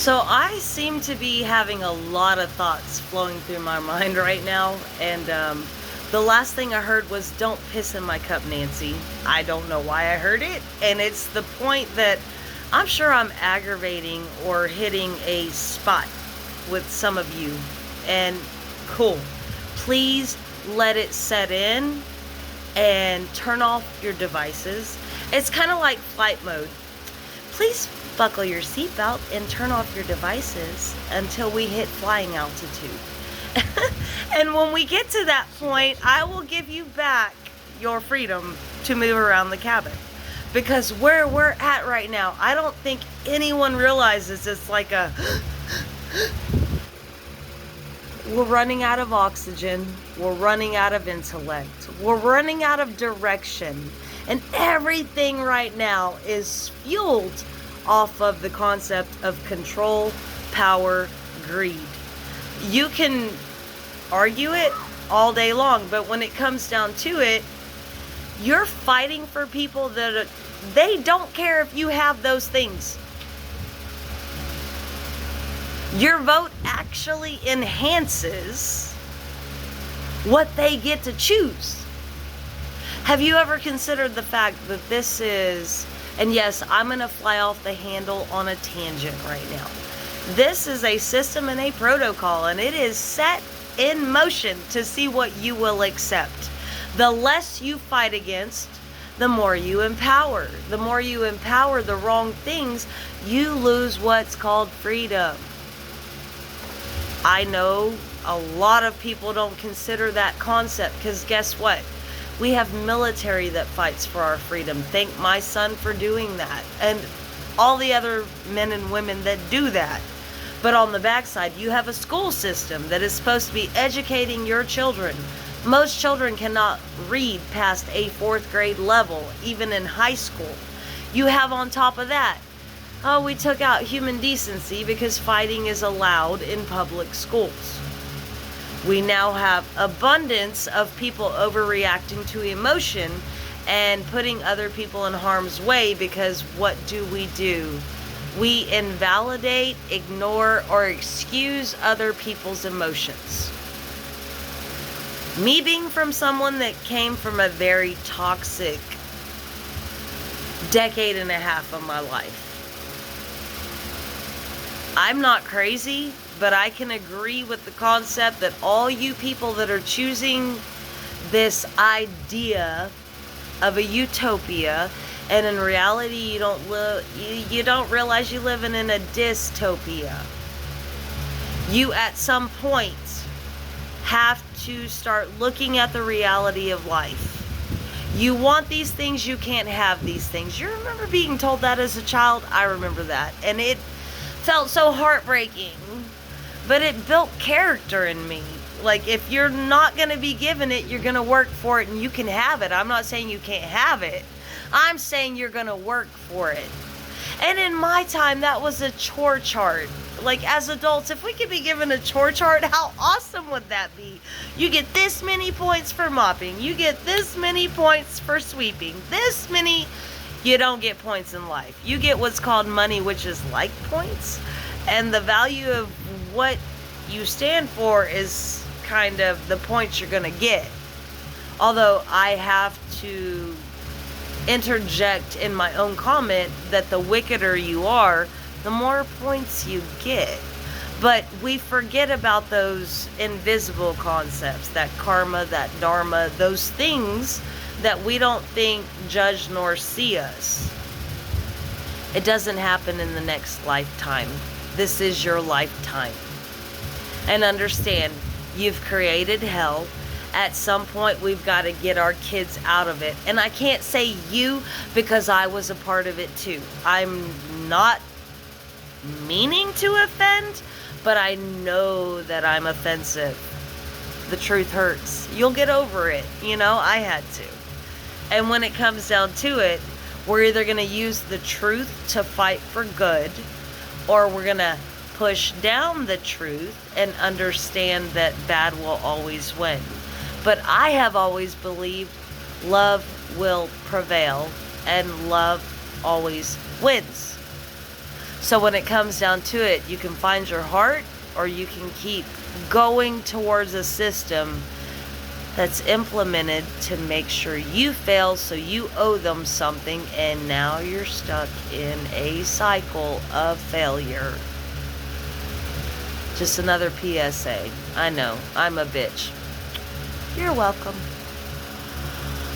So I seem to be having a lot of thoughts flowing through my mind right now, and the last thing I heard was "Don't piss in my cup, Nancy." I don't know why I heard it, and it's the point that I'm sure I'm aggravating or hitting a spot with some of you, and cool. Please let it set in and turn off your devices. It's kind of like flight mode. Please buckle your seatbelt and turn off your devices until we hit flying altitude. And when we get to that point, I will give you back your freedom to move around the cabin. Because where we're at right now, I don't think anyone realizes it's like we're running out of oxygen, we're running out of intellect, we're running out of direction. And everything right now is fueled off of the concept of control, power, greed. You can argue it all day long, but when it comes down to it, you're fighting for people that they don't care if you have those things. Your vote actually enhances what they get to choose. Have you ever considered the fact that this is, and yes, I'm going to fly off the handle on a tangent right now. This is a system and a protocol, and it is set in motion to see what you will accept. The less you fight against, the more you empower. The more you empower the wrong things, you lose what's called freedom. I know a lot of people don't consider that concept because guess what? We have military that fights for our freedom. Thank my son for doing that. And all the other men and women that do that. But on the backside, you have a school system that is supposed to be educating your children. Most children cannot read past a 4th grade level, even in high school. You have on top of that, we took out human decency because fighting is allowed in public schools. We now have abundance of people overreacting to emotion and putting other people in harm's way because what do? We invalidate, ignore, or excuse other people's emotions. Me being from someone that came from a very toxic decade and a half of my life, I'm not crazy, but I can agree with the concept that all you people that are choosing this idea of a utopia, and in reality you don't realize you're living in a dystopia. You at some point have to start looking at the reality of life. You want these things, you can't have these things. You remember being told that as a child? I remember that, and it felt so heartbreaking. But it built character in me. Like, if you're not going to be given it, you're going to work for it and you can have it. I'm not saying you can't have it. I'm saying you're going to work for it. And in my time, that was a chore chart. Like, as adults, if we could be given a chore chart, how awesome would that be? You get this many points for mopping. You get this many points for sweeping. This many. You don't get points in life. You get what's called money, which is like points. And the value of what you stand for is kind of the points you're going to get. Although I have to interject in my own comment that the wickeder you are, the more points you get. But we forget about those invisible concepts, that karma, that dharma, those things that we don't think judge nor see us. It doesn't happen in the next lifetime. This is your lifetime. And understand, you've created hell. At some point, we've got to get our kids out of it. And I can't say you because I was a part of it too. I'm not meaning to offend, but I know that I'm offensive. The truth hurts. You'll get over it. I had to. And when it comes down to it, we're either going to use the truth to fight for good, or we're going to push down the truth and understand that bad will always win. But I have always believed love will prevail and love always wins. So when it comes down to it, you can find your heart, or you can keep going towards a system that's implemented to make sure you fail, so you owe them something, and now you're stuck in a cycle of failure. Just another PSA. I know, I'm a bitch. You're welcome.